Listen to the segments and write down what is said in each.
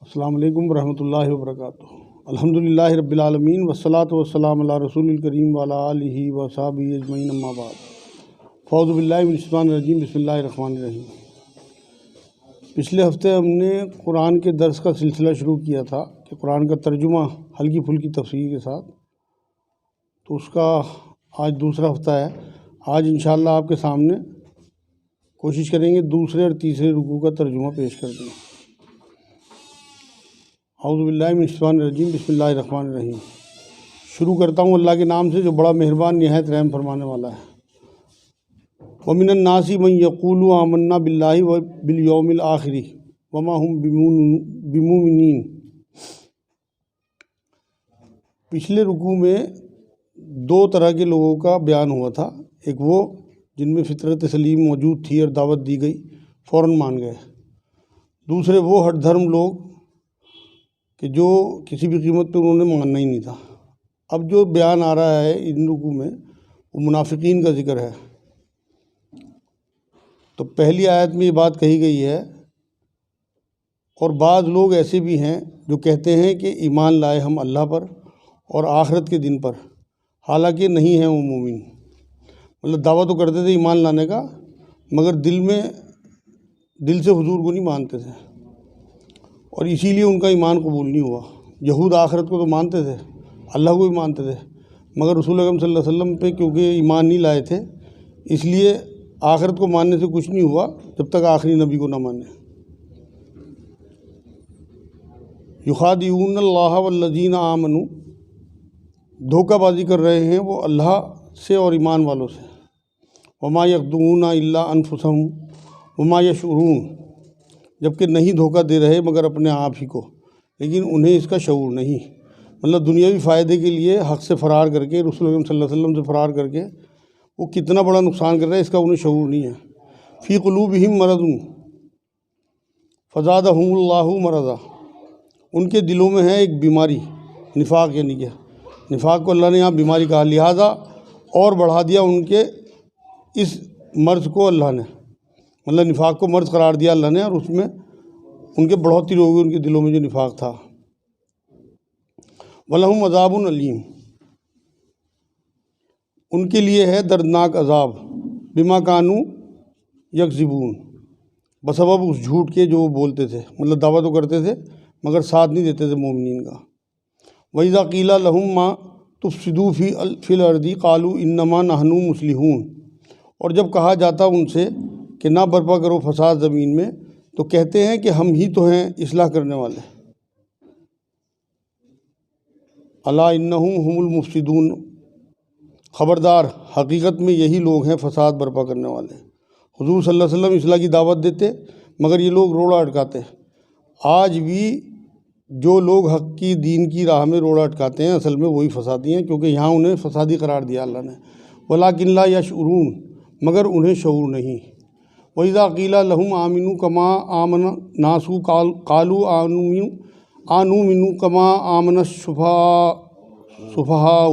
السلام علیکم ورحمۃ اللہ وبرکاتہ۔ الحمدللہ رب العالمین والصلاة والسلام علی رسول الکریم وعلی آلہ وصحبہ اجمعین، اما بعد۔ اعوذ باللہ من الشیطان الرجیم، بسم اللہ الرحمن الرحیم۔ پچھلے ہفتے ہم نے قرآن کے درس کا سلسلہ شروع کیا تھا کہ قرآن کا ترجمہ ہلکی پھلکی تفسیر کے ساتھ، تو اس کا آج دوسرا ہفتہ ہے۔ آج انشاءاللہ آپ کے سامنے کوشش کریں گے دوسرے اور تیسرے رکوع کا ترجمہ پیش کر دیں۔ اعوذ باللہ من الشیطان الرجیم، بسم اللہ الرحمن الرحیم۔ شروع کرتا ہوں اللہ کے نام سے جو بڑا مہربان نہایت رحم فرمانے والا ہے۔ وَمِنَ النَّاسِ مَن يَقُولُ آمَنَّا بِاللَّهِ وَبِالْيَوْمِ الْآخِرِ وَمَا هُم بِمُؤْمِنِينَ۔ پچھلے رکوع میں دو طرح کے لوگوں کا بیان ہوا تھا، ایک وہ جن میں فطرت سلیم موجود تھی اور دعوت دی گئی فوراً مان گئے، دوسرے وہ ہٹ دھرم لوگ کہ جو کسی بھی قیمت پہ انہوں نے ماننا ہی نہیں تھا۔ اب جو بیان آ رہا ہے ان رکوع میں وہ منافقین کا ذکر ہے۔ تو پہلی آیت میں یہ بات کہی گئی ہے، اور بعض لوگ ایسے بھی ہیں جو کہتے ہیں کہ ایمان لائے ہم اللہ پر اور آخرت کے دن پر، حالانکہ نہیں ہیں وہ مومن۔ مطلب دعویٰ تو کرتے تھے ایمان لانے کا، مگر دل سے حضور کو نہیں مانتے تھے، اور اسی لیے ان کا ایمان قبول نہیں ہوا۔ یہود آخرت کو تو مانتے تھے، اللہ کو بھی مانتے تھے، مگر رسول اکرم صلی اللہ علیہ وسلم پہ کیونکہ ایمان نہیں لائے تھے، اس لیے آخرت کو ماننے سے کچھ نہیں ہوا جب تک آخری نبی کو نہ مانے۔ یخادعون اللہ والذین آمنوا، دھوکہ بازی کر رہے ہیں وہ اللہ سے اور ایمان والوں سے۔ وما یخدعون الا انفسہم وما یشعرون، جبکہ نہیں دھوکہ دے رہے مگر اپنے آپ ہی کو، لیکن انہیں اس کا شعور نہیں۔ مطلب دنیاوی فائدے کے لیے حق سے فرار کر کے، رسول اکرم صلی اللہ علیہ وسلم سے فرار کر کے وہ کتنا بڑا نقصان کر رہے ہیں اس کا انہیں شعور نہیں ہے۔ فی قلوبہم مرض فزادہم اللہ مرضا، ان کے دلوں میں ہے ایک بیماری، نفاق، یعنی کہ نفاق کو اللہ نے یہاں بیماری کہا، لہٰذا اور بڑھا دیا ان کے اس مرض کو اللہ نے، مطلب نفاق کو مرض قرار دیا اللہ نے، اور اس میں ان کے بڑھوتری ہو گئی ان کے دلوں میں جو نفاق تھا۔ وَلَهُمْ عَذَابٌ علیم، ان کے لیے ہے دردناک عذاب، بما کانوا یکذبون، بسبب اس جھوٹ کے جو وہ بولتے تھے، مطلب دعویٰ تو کرتے تھے مگر ساتھ نہیں دیتے تھے مومنین کا۔ وَإِذَا قِيلَ لَهُمْ مَا تُفْسِدُوا فِي الْأَرْضِ قَالُوا إِنَّمَا نَحْنُ مُصْلِحُونَ، اور جب کہا جاتا ان سے کہ نہ برپا کرو فساد زمین میں، تو کہتے ہیں کہ ہم ہی تو ہیں اصلاح کرنے والے۔ الا انہم هم المفسدون، خبردار حقیقت میں یہی لوگ ہیں فساد برپا کرنے والے۔ حضور صلی اللہ علیہ وسلم اصلاح کی دعوت دیتے مگر یہ لوگ روڑا اٹکاتے۔ آج بھی جو لوگ حق کی دین کی راہ میں روڑا اٹکاتے ہیں اصل میں وہی فسادی ہیں، کیونکہ یہاں انہیں فسادی قرار دیا اللہ نے۔ ولکن لا یشعرون، مگر انہیں شعور نہیں۔ وَإِذَا قِيلَ لَهُمْ آمِنُوا كَمَا آمَنَ النَّاسُ قَالُوا آنُؤْمِنُ كَمَا آمَنَ السُّفَهَاءُ،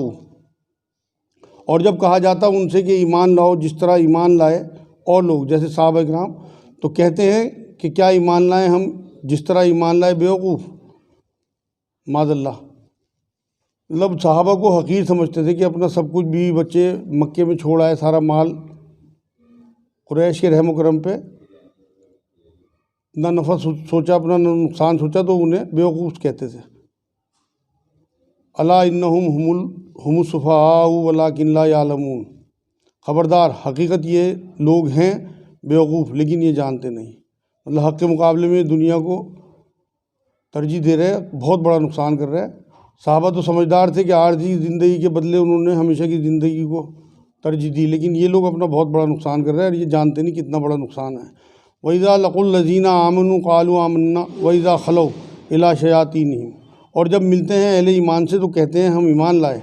اور جب کہا جاتا ان سے کہ ایمان لاؤ جس طرح ایمان لائے اور لوگ، جیسے صحابہ کرام، تو کہتے ہیں کہ کیا ایمان لائیں ہم جس طرح ایمان لائے بیوقوف، معاذ اللہ۔ مطلب صحابہ کو حقیر سمجھتے تھے کہ اپنا سب کچھ، بیوی بچے مکے میں چھوڑ آئے، سارا مال قریش کے رحم و کرم پہ، نہ نفع سوچا اپنا نہ نقصان سوچا، تو انہیں بیوقوف کہتے تھے۔ الا انہم هم السفہاء ولکن لا یعلمون، خبردار حقیقت یہ لوگ ہیں بیوقوف لیکن یہ جانتے نہیں۔ مطلب حق کے مقابلے میں دنیا کو ترجیح دے رہے، بہت بڑا نقصان کر رہے۔ صحابہ تو سمجھدار تھے کہ عارضی زندگی کے بدلے انہوں نے ہمیشہ کی زندگی کو ترجیح دی، لیکن یہ لوگ اپنا بہت بڑا نقصان کر رہے ہیں اور یہ جانتے نہیں کتنا بڑا نقصان ہے۔ وَإِذَا لَقُوا الَّذِينَ آمَنُوا قَالُوا آمَنَّا وَإِذَا خَلَوْا إِلَىٰ شَيَاطِينِهِمْ، اور جب ملتے ہیں اہل ایمان سے تو کہتے ہیں ہم ایمان لائے،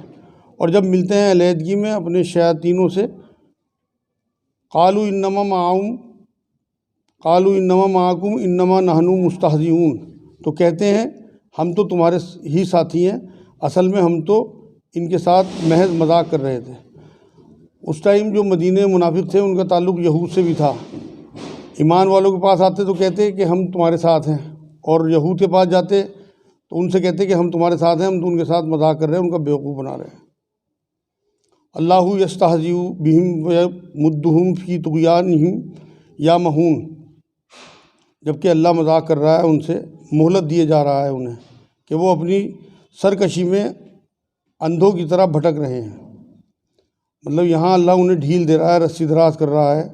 اور جب ملتے ہیں علیحدگی میں اپنے شیاطینوں سے، قَالُوا إِنَّمَا مَعَكُمْ إِنَّمَا نَحْنُ مُسْتَهْزِئُونَ، تو کہتے ہیں ہم تو تمہارے ہی ساتھی ہیں، اصل میں ہم تو ان کے ساتھ محض مذاق کر رہے تھے۔ اس ٹائم جو مدینہ منافق تھے ان کا تعلق یہود سے بھی تھا، ایمان والوں کے پاس آتے تو کہتے کہ ہم تمہارے ساتھ ہیں، اور یہود کے پاس جاتے تو ان سے کہتے کہ ہم تمہارے ساتھ ہیں، ہم تو ان کے ساتھ مذاق کر رہے ہیں، ان کا بیوقوف بنا رہے ہیں۔ اللہ یستہزئ بہم ویمدہم فی طغیانہم یعمہون، جبکہ اللہ مذاق کر رہا ہے ان سے، مہلت دیے جا رہا ہے انہیں کہ وہ اپنی سرکشی میں اندھوں کی طرح بھٹک رہے ہیں۔ مطلب یہاں اللہ انہیں ڈھیل دے رہا ہے، رسی دراز کر رہا ہے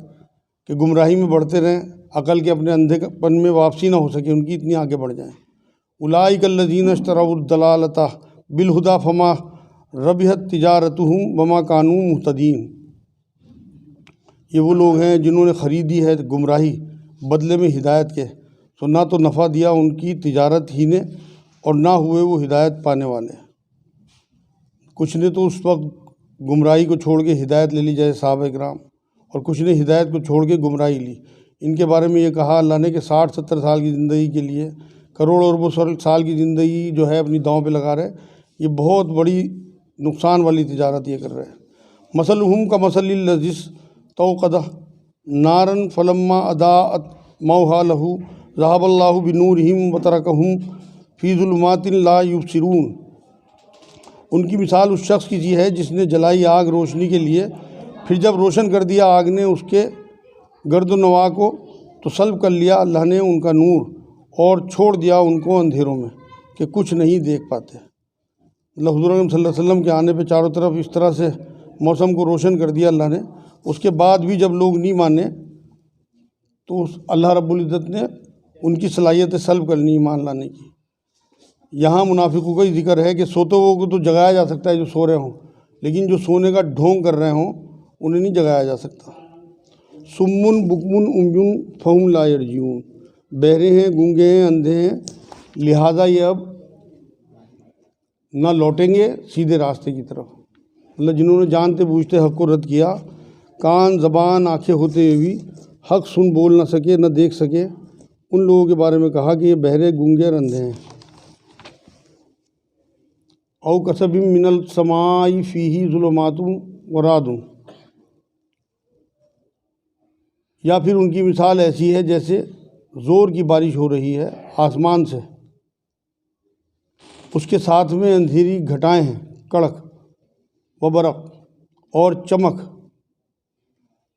کہ گمراہی میں بڑھتے رہیں، عقل کے اپنے اندھے پن میں واپسی نہ ہو سکے ان کی، اتنی آگے بڑھ جائیں۔ اولئک الذین اشتروا الضلالۃ بالہدی فما ربحت تجارتہم وما کانوا مہتدین، یہ وہ لوگ ہیں جنہوں نے خریدی ہے گمراہی بدلے میں ہدایت کے، تو نہ تو نفع دیا ان کی تجارت ہی نے اور نہ ہوئے وہ ہدایت پانے والے۔ کچھ نے تو اس وقت گمراہی کو چھوڑ کے ہدایت لے لی جیسے صحابہ کرام، اور کچھ نے ہدایت کو چھوڑ کے گمراہی لی۔ ان کے بارے میں یہ کہا اللہ نے کہ 60-70 سال کی زندگی کے لیے کروڑ اربوں سال کی زندگی جو ہے اپنی داؤں پہ لگا رہے، یہ بہت بڑی نقصان والی تجارت یہ کر رہے ہیں۔ مثلہم کمثل الذی استوقد نارا فلما اضاءت ما حولہ ذہب اللہ بنورہم وترکہم فی ظلمات لا یبصرون، ان کی مثال اس شخص کی سی ہے جس نے جلائی آگ روشنی کے لیے، پھر جب روشن کر دیا آگ نے اس کے گرد و نواح کو تو سلب کر لیا اللہ نے ان کا نور اور چھوڑ دیا ان کو اندھیروں میں کہ کچھ نہیں دیکھ پاتے۔ اللہ حضور صلی اللہ علیہ وسلم کے آنے پہ چاروں طرف اس طرح سے موسم کو روشن کر دیا اللہ نے، اس کے بعد بھی جب لوگ نہیں مانے تو اللہ رب العزت نے ان کی صلاحیت سلب کرنی ایمان لانے کی۔ یہاں منافقوں کا ہی ذکر ہے کہ سوتے ہوئے کو تو جگایا جا سکتا ہے جو سو رہے ہوں، لیکن جو سونے کا ڈھونگ کر رہے ہوں انہیں نہیں جگایا جا سکتا۔ سمن بکمن عمیٌ فہم لا یرجعون، بہرے ہیں، گونگے ہیں، اندھے ہیں، لہٰذا یہ اب نہ لوٹیں گے سیدھے راستے کی طرف۔ مطلب جنہوں نے جانتے بوجھتے حق کو رد کیا، کان زبان آنکھیں ہوتے ہوئے بھی حق سن بول نہ سکے، نہ دیکھ سکے، ان لوگوں کے بارے میں کہا کہ یہ بہرے، گونگے اور اندھے ہیں۔ او کصب من السماء فیہ ظلمات ورعد، یا پھر ان کی مثال ایسی ہے جیسے زور کی بارش ہو رہی ہے آسمان سے، اس کے ساتھ میں اندھیری گھٹائیں ہیں، کڑک و برق اور چمک،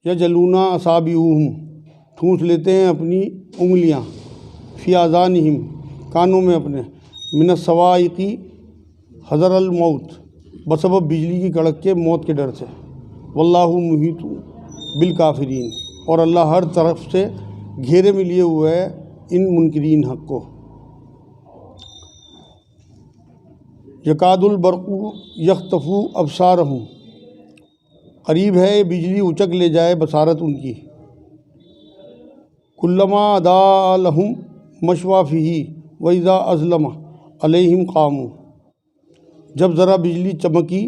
یجلون اصابعہم، ٹھونس لیتے ہیں اپنی انگلیاں، فی آذانہم، کانوں میں اپنے، من الصواعق، حذر الموت، بسبب بجلی کی کڑک کے، موت کے ڈر سے، واللہ محیط بالکافرین، اور اللہ ہر طرف سے گھیرے میں لیے ہوئے ہے ان منکرین حق کو۔ یکاد البرق یخطف ابصارہم، قریب ہے بجلی اچک لے جائے بصارت ان کی، کلما اضاء لہم مشوا فیہ واذا اظلم علیہم قاموا، جب ذرا بجلی چمکی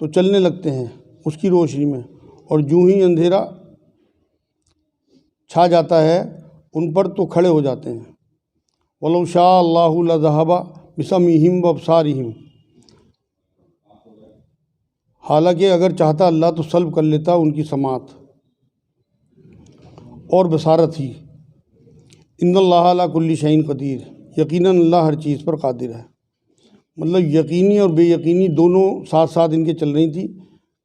تو چلنے لگتے ہیں اس کی روشنی میں، اور جوں ہی اندھیرا چھا جاتا ہے ان پر تو کھڑے ہو جاتے ہیں۔ وَلَوْ شَاءَ اللَّهُ لَذَهَبَ بِسَمْعِهِمْ وَأَبْصَارِهِمْ، حالانکہ اگر چاہتا اللہ تو سلب کر لیتا ان کی سماعت اور بصارت ہی۔ ان اللہ علی کل شیء قدیر، یقیناً اللہ ہر چیز پر قادر ہے۔ مطلب یقینی اور بے یقینی دونوں ساتھ ساتھ ان کے چل رہی تھی،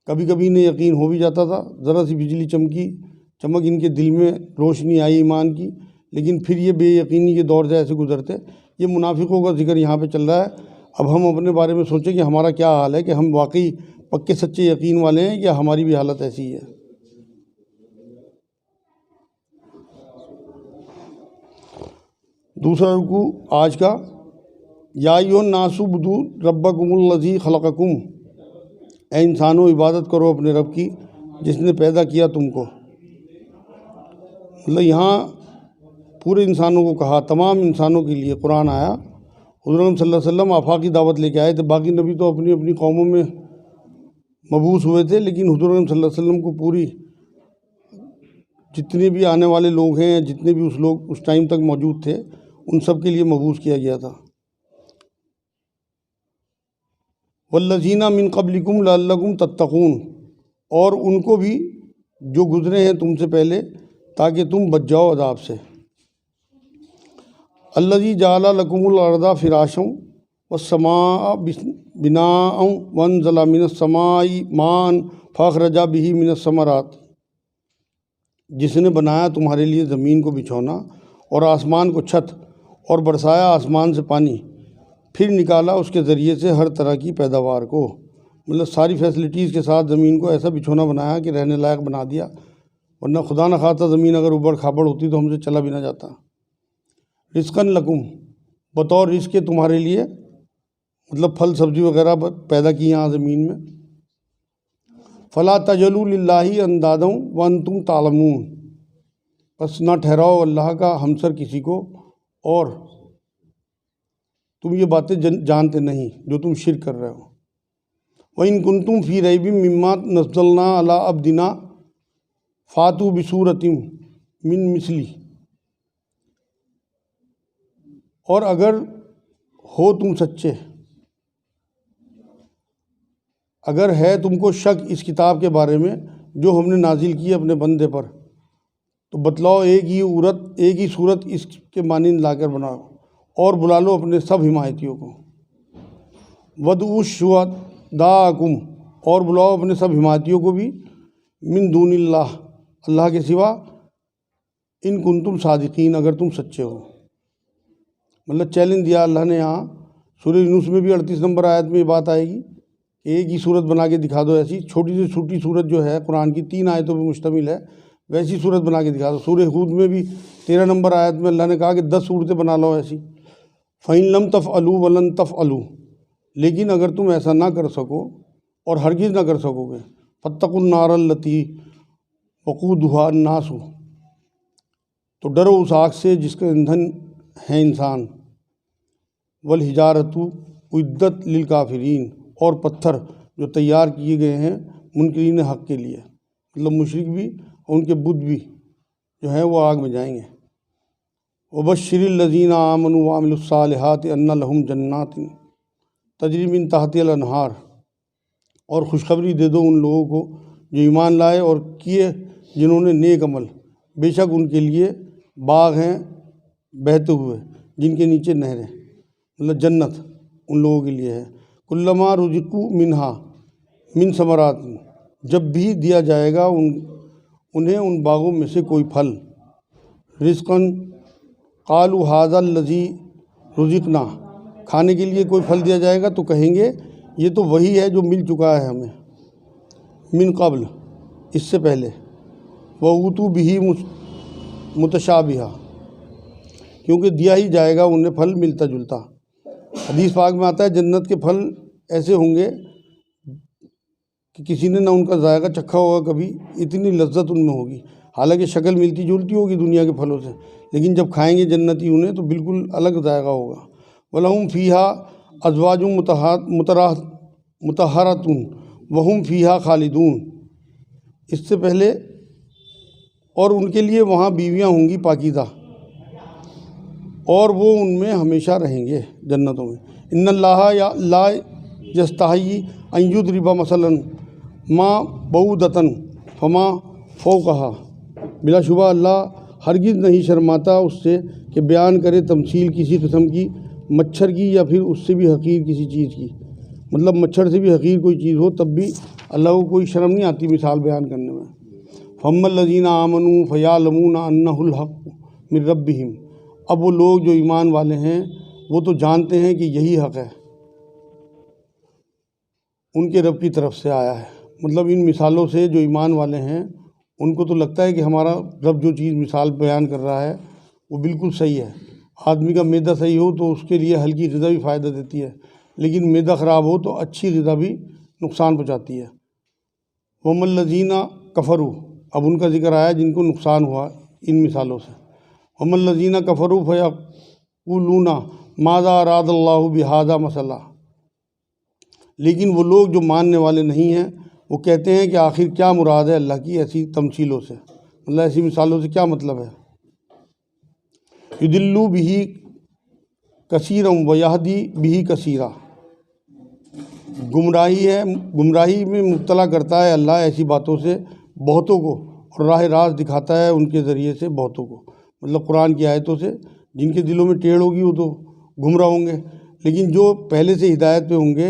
کبھی کبھی انہیں یقین ہو بھی جاتا تھا، ذرا سی بجلی چمک ان کے دل میں روشنی آئی ایمان کی، لیکن پھر یہ بے یقینی کے دور سے ایسے گزرتے۔ یہ منافقوں کا ذکر یہاں پہ چل رہا ہے۔ اب ہم اپنے بارے میں سوچیں کہ ہمارا کیا حال ہے، کہ ہم واقعی پکے سچے یقین والے ہیں یا ہماری بھی حالت ایسی ہے۔ دوسرا رکوع آج کا، یا ایھا الناس اعبدوا ربکم الذی خلقکم، اے انسانوں عبادت کرو اپنے رب کی جس نے پیدا کیا تم کو۔ مطلب یہاں پورے انسانوں کو کہا، تمام انسانوں کے لیے قرآن آیا۔ حضور صلی اللہ علیہ وسلم آفاقی دعوت لے کے آئے تھے، باقی نبی تو اپنی اپنی قوموں میں مبعوث ہوئے تھے، لیکن حضور صلی اللہ علیہ وسلم کو پوری جتنے بھی آنے والے لوگ ہیں، جتنے بھی لوگ اس ٹائم تک موجود تھے، ان سب کے لیے مبعوث کیا گیا تھا۔ والذین من قبلکم لعلکم تتقون، اور ان کو بھی جو گزرے ہیں تم سے پہلے، تاکہ تم بچ جاؤ عذاب سے۔ الذی جعل لکم الارض فراشا والسماء بناء وانزل من السماء ماء فاخرج به من الثمرات، جس نے بنایا تمہارے لیے زمین کو بچھونا اور آسمان کو چھت، اور برسایا آسمان سے پانی، پھر نکالا اس کے ذریعے سے ہر طرح کی پیداوار کو، مطلب ساری فیسلٹیز کے ساتھ زمین کو ایسا بچھونا بنایا کہ رہنے لائق بنا دیا، ورنہ خدا نہ خواستہ زمین اگر اوبڑ کھاپڑ ہوتی تو ہم سے چلا بھی نہ جاتا۔ رزقاً لکم، بطور رزق کے تمہارے لیے، مطلب پھل سبزی وغیرہ پیدا کی یہاں زمین میں۔ فلا تجعلوا للہ اندادا وانتم تعلمون، پس نہ ٹھہراؤ اللہ کا ہمسر کسی کو اور تم یہ باتیں جانتے نہیں جو تم شرک کر رہے ہو۔ وَإِن كُنتُمْ فِي رَيْبٍ مِّمَّا نَزَّلْنَا عَلَىٰ عَبْدِنَا فَأْتُوا بِسُورَةٍ مِّن مِّثْلِهِ، اور اگر ہو تم سچے، اگر ہے تم کو شک اس کتاب کے بارے میں جو ہم نے نازل کی اپنے بندے پر، تو بتلاؤ ایک ہی صورت اس کے مانند لا کر بناؤ، اور بلا لو اپنے سب حمایتیوں کو۔ وَادْعُوا شُهَدَاءَکُمْ، اور بلاؤ اپنے سب حمایتیوں کو بھی، من دون اللہ، اللہ کے سوا، ان کنتم صادقین، اگر تم سچے ہو۔ مطلب چیلنج دیا اللہ نے یہاں۔ سورہ یونس میں بھی 38 نمبر آیت میں یہ بات آئے گی کہ ایک ہی صورت بنا کے دکھا دو، ایسی چھوٹی سے چھوٹی صورت جو ہے قرآن کی 3 آیتوں پہ مشتمل ہے، ویسی صورت بنا کے دکھا دو۔ سورہ ہود میں بھی 13 نمبر آیت میں اللہ نے کہا کہ 10 صورتیں بنا لو ایسی۔ فَإِن لَمْ تَفْعَلُوا وَلَن تَفْعَلُوا، لیکن اگر تم ایسا نہ کر سکو اور ہرگز نہ کر سکو گے، فَاتَّقُوا النَّارَ الَّتِي وَقُودُهَا النَّاسُ، تو ڈرو اس آگ سے جس کا ایندھن ہے انسان، والحجارۃ اعدت للکافرین، اور پتھر جو تیار کیے گئے ہیں منکرین حق کے لیے، مطلب مشرک بھی اور ان کے بت بھی جو ہیں وہ آگ میں جائیں گے۔ وبشر الذین آمنوا وعملوا الصالحات ان لہم جنات تجری من تحتها الانہار، اور خوشخبری دے دو ان لوگوں کو جو ایمان لائے اور کیے جنہوں نے نیک عمل، بے شک ان کے لیے باغ ہیں بہتے ہوئے جن کے نیچے نہریں، مطلب جنت ان لوگوں کے لیے ہے۔ کلما رزقوا منہا من ثمرات، جب بھی دیا جائے گا انہیں ان باغوں میں سے کوئی پھل، رزقاً قالوا ھذا الذی رزقنا، کھانے کے لیے کوئی پھل دیا جائے گا تو کہیں گے یہ تو وہی ہے جو مل چکا ہے ہمیں، من قبل، اس سے پہلے، وَأُوتُوا بِهِ متشابہا، کیونکہ دیا ہی جائے گا انہیں پھل ملتا جلتا۔ حدیث پاک میں آتا ہے جنت کے پھل ایسے ہوں گے کہ کسی نے نہ ان کا ذائقہ چکھا ہوگا کبھی، اتنی لذت ان میں ہوگی، حالانکہ شکل ملتی جلتی ہوگی دنیا کے پھلوں سے، لیکن جب کھائیں گے جنتی انہیں تو بالکل الگ ذائقہ ہوگا۔ وَلَهُمْ فِيهَا أَزْوَاجٌ مُطَهَّرَةٌ وَهُمْ فِيهَا خَالِدُونَ، اس سے پہلے، اور ان کے لیے وہاں بیویاں ہوں گی پاکیزہ، اور وہ ان میں ہمیشہ رہیں گے جنتوں میں۔ ان اللہ لا یستحیی ان یضرب مثلا ما بعوضۃ فما فوقها، بلا شبہ اللہ ہرگز نہیں شرماتا اس سے کہ بیان کرے تمثیل کسی قسم کی مچھر کی یا پھر اس سے بھی حقیر کسی چیز کی، مطلب مچھر سے بھی حقیر کوئی چیز ہو تب بھی اللہ کو کوئی شرم نہیں آتی مثال بیان کرنے میں۔ فَأَمَّا الَّذِينَ آمَنُوا فَيَعْلَمُونَ أَنَّهُ الْحَقُّ مِن رَبِّهِمْ، اب وہ لوگ جو ایمان والے ہیں وہ تو جانتے ہیں کہ یہی حق ہے، ان کے رب کی طرف سے آیا ہے۔ مطلب ان مثالوں سے جو ایمان والے ہیں ان کو تو لگتا ہے کہ ہمارا رب جو چیز مثال بیان کر رہا ہے وہ بالکل صحیح ہے۔ آدمی کا معدہ صحیح ہو تو اس کے لیے ہلکی غذا بھی فائدہ دیتی ہے، لیکن معدہ خراب ہو تو اچھی غذا بھی نقصان پہنچاتی ہے۔ وَأَمَّا الَّذِينَ كَفَرُوا، اب ان کا ذکر آیا جن کو نقصان ہوا ان مثالوں سے۔ وَأَمَّا الَّذِينَ كَفَرُوا فَيَقُولُونَ مَاذَا أَرَادَ اللَّهُ بِهَذَا مَثَلًا، لیکن وہ لوگ جو ماننے والے نہیں ہیں وہ کہتے ہیں کہ آخر کیا مراد ہے اللہ کی ایسی تمثیلوں سے، مطلب ایسی مثالوں سے کیا مطلب ہے۔ یُضِلُّ بِهِ کثیرا وَیہدی بِهِ کثیرا، گمراہی میں مبتلا کرتا ہے اللہ ایسی باتوں سے بہتوں کو، اور راہ راست دکھاتا ہے ان کے ذریعے سے بہتوں کو، مطلب قرآن کی آیتوں سے جن کے دلوں میں ٹیڑھ ہوگی وہ تو گمراہ ہوں گے، لیکن جو پہلے سے ہدایت پہ ہوں گے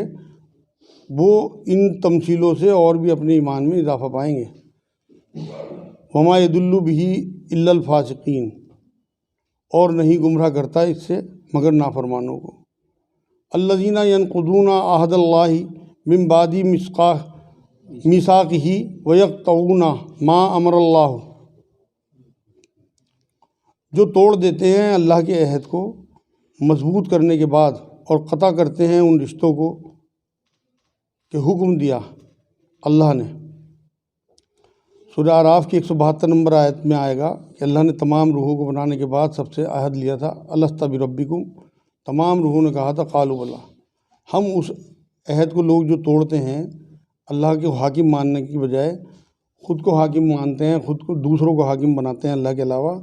وہ ان تمثیلوں سے اور بھی اپنے ایمان میں اضافہ پائیں گے۔ وما یدل بہ الا الفاسقین، اور نہیں گمراہ کرتا اس سے مگر نافرمانوں کو۔ الذین ینقضون عہد اللہ من بعد میثاقہ ویقطعون ما امر اللہ، جو توڑ دیتے ہیں اللہ کے عہد کو مضبوط کرنے کے بعد اور قطع کرتے ہیں ان رشتوں کو کہ حکم دیا اللہ نے۔ سورہ اعراف کی 172 نمبر آیت میں آئے گا کہ اللہ نے تمام روحوں کو بنانے کے بعد سب سے عہد لیا تھا، الست بربکم، تمام روحوں نے کہا تھا قالوا بلی۔ ہم اس عہد کو لوگ جو توڑتے ہیں اللہ کے حاکم ماننے کی بجائے خود کو حاکم مانتے ہیں، خود کو دوسروں کو حاکم بناتے ہیں اللہ کے علاوہ،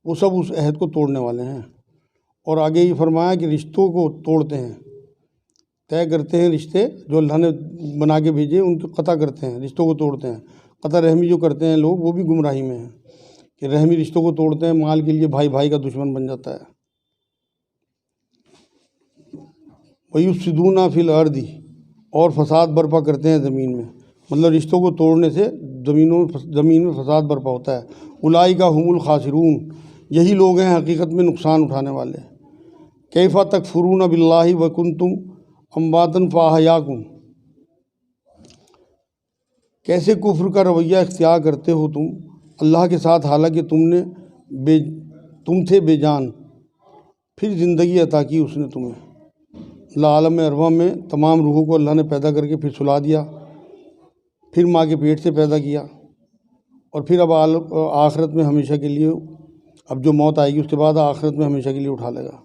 وہ سب اس عہد کو توڑنے والے ہیں۔ اور آگے یہ فرمایا کہ رشتوں کو توڑتے ہیں، طے کرتے ہیں رشتے جو اللہ نے بنا کے بھیجے ان کو قطع کرتے ہیں، رشتوں کو توڑتے ہیں۔ قطع رحمی جو کرتے ہیں لوگ وہ بھی گمراہی میں ہیں کہ رحمی رشتوں کو توڑتے ہیں، مال کے لیے بھائی بھائی کا دشمن بن جاتا ہے۔ وَيُفْسِدُونَ فِي الْأَرْضِ، اور فساد برپا کرتے ہیں زمین میں، مطلب رشتوں کو توڑنے سے زمین میں فساد برپا ہوتا ہے۔ اولئک ھم الخاسرون، یہی لوگ ہیں حقیقت میں نقصان اٹھانے والے۔ کیف تکفرون باللہ وکنتم امواتا فاحیاکم، کیسے کفر کا رویہ اختیار کرتے ہو تم اللہ کے ساتھ حالانکہ تم تھے بے جان، پھر زندگی عطا کی اس نے تمہیں۔ عالم ارواح میں تمام روحوں کو اللہ نے پیدا کر کے پھر سلا دیا، پھر ماں کے پیٹ سے پیدا کیا، اور پھر اب آخرت میں ہمیشہ کے لیے، اب جو موت آئے گی اس کے بعد آخرت میں ہمیشہ کے لیے اٹھا لے گا۔